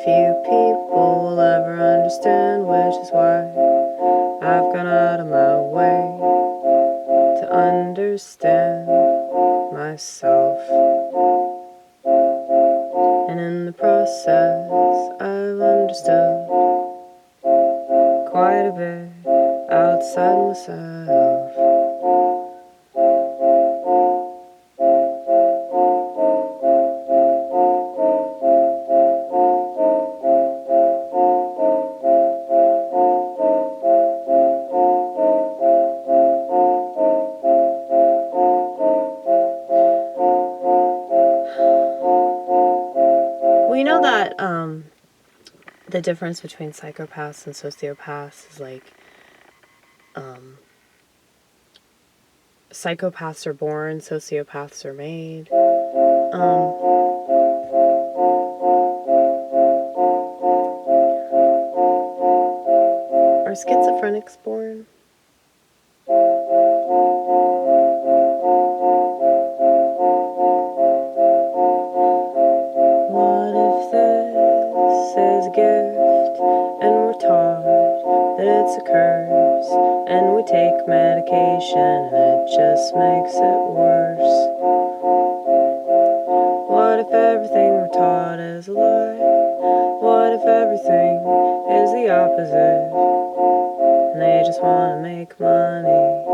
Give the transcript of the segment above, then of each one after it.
few people will ever understand, which is why I've gone out of my way to understand myself. And in the process, I've understood quite a bit outside myself. We know that the difference between psychopaths and sociopaths is like psychopaths are born, sociopaths are made. Are schizophrenics born? What if this is a gift and we're taught that it's a curse, and we take medication and it just makes it worse? What if everything we're taught is a lie? What if everything is the opposite, and they just want to make money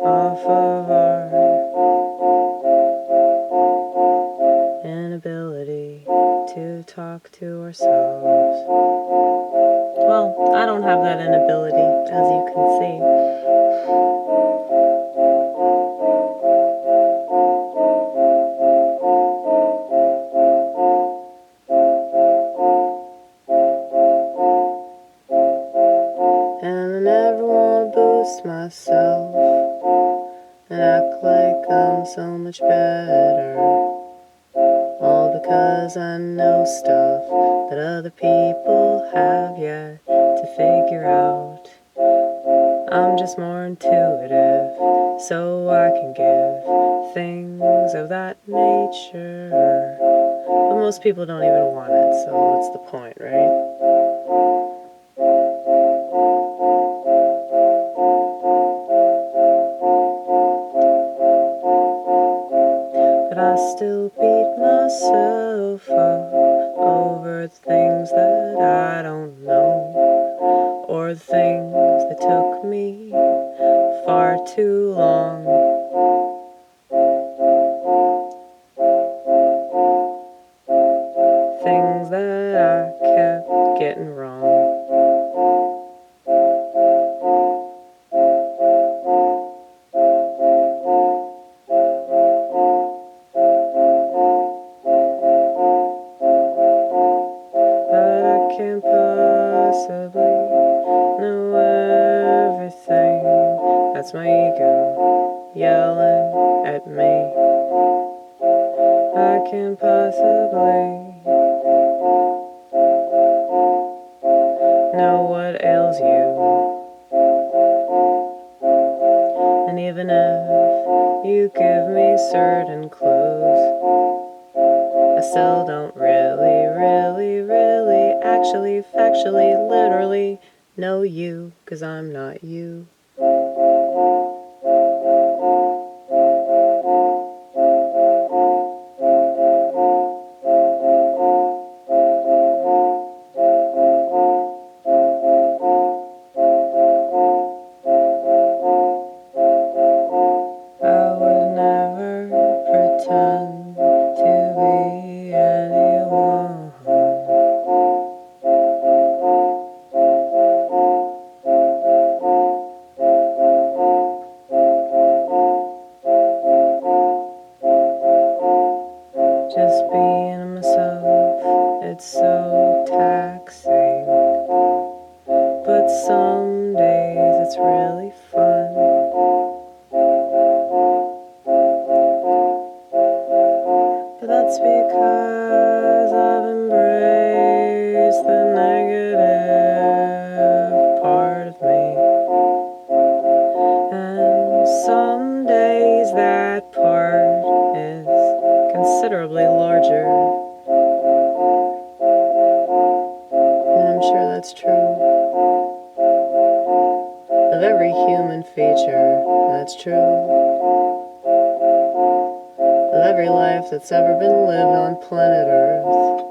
off of our inability to talk to ourselves? Well, I don't have that inability, as you can see. And I never want to boost myself and act like I'm so much better, all because I know stuff that other people have yet to figure out. I'm just more intuitive, so I can give things of that nature. But most people don't even want it, so what's the point, right? But I still beat myself up over the things that I don't know, or the things that took me far too long. Things that I kept getting wrong. But I can't possibly know everything. That's my ego yelling at me. I can't possibly know what ails you. And even if you give me certain clues, I still don't really, actually, factually, literally know you, 'cause I'm not you. I would never pretend to be anyone. Just being myself, it's so taxing. But some days it's really fun. But that's because I've embraced the negative part of me. And some days that part is considerably larger larger. And I'm sure that's true of every human feature. That's true of every life that's ever been lived on planet Earth.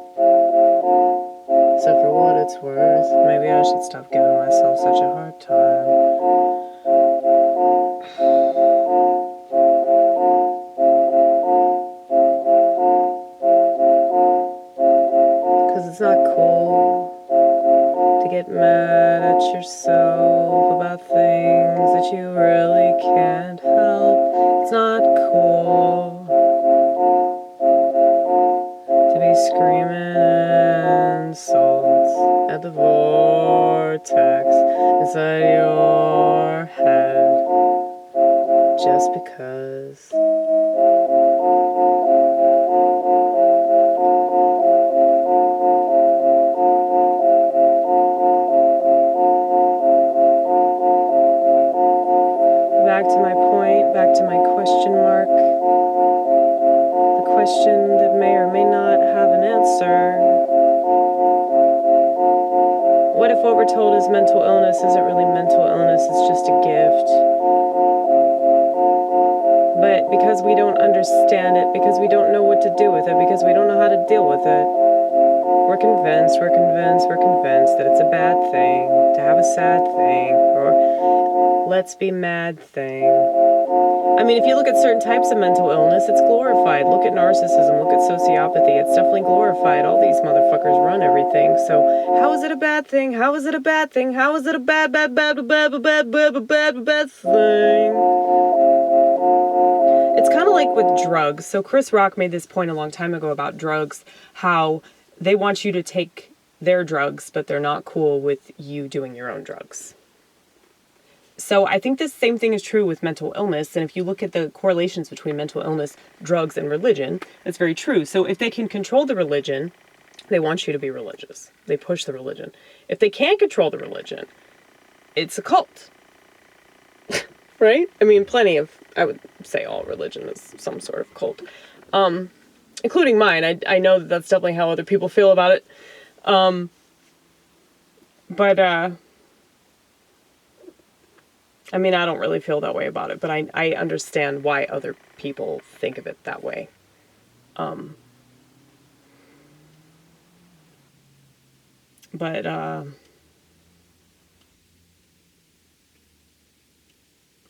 Except for what it's worth. Maybe I should stop giving myself such a hard time. Because it's not cool to get mad at yourself about things that you really can't help. It's not cool to be screaming insults at the vortex inside your head just because. Back to my point, back to my question mark. The question that may or may not have an answer. What if what we're told is mental illness isn't really mental illness, it's just a gift? But because we don't understand it, because we don't know what to do with it, because we don't know how to deal with it, we're convinced that it's a bad thing to have a sad thing, or let's be mad thing. I mean, if you look at certain types of mental illness, it's glorified. Look at narcissism, look at sociopathy, it's definitely glorified. All these motherfuckers run everything, so how is it a bad thing? How is it a bad thing? How is it a bad thing? It's kind of like with drugs. So Chris Rock made this point a long time ago about drugs, how they want you to take their drugs, but they're not cool with you doing your own drugs. So I think this same thing is true with mental illness. And if you look at the correlations between mental illness, drugs, and religion, it's very true. So if they can control the religion, they want you to be religious. They push the religion. If they can't control the religion, it's a cult. Right? I mean, I would say all religion is some sort of cult. Including mine. I know that that's definitely how other people feel about it. I mean, I don't really feel that way about it, but I understand why other people think of it that way.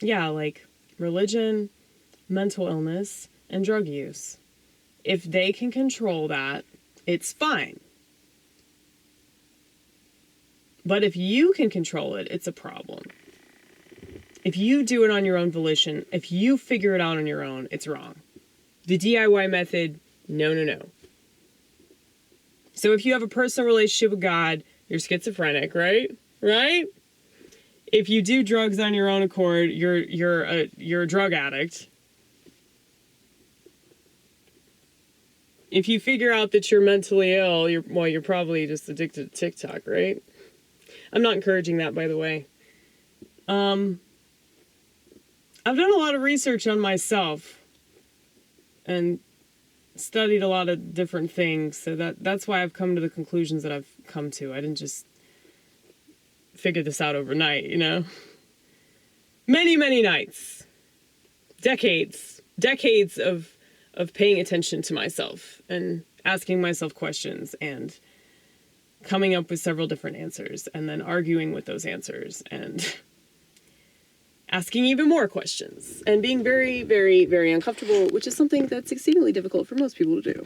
Yeah, like religion, mental illness, and drug use. If they can control that, it's fine. But if you can control it, it's a problem. If you do it on your own volition, if you figure it out on your own, it's wrong. The DIY method, no. So if you have a personal relationship with God, you're schizophrenic, right? Right? If you do drugs on your own accord, you're a drug addict. If you figure out that you're mentally ill, you're probably just addicted to TikTok, right? I'm not encouraging that, by the way. I've done a lot of research on myself and studied a lot of different things, so that's why I've come to the conclusions that I've come to. I didn't just figure this out overnight, you know? Many, many nights. Decades of paying attention to myself and asking myself questions and coming up with several different answers and then arguing with those answers and asking even more questions and being very, very, very uncomfortable, which is something that's exceedingly difficult for most people to do.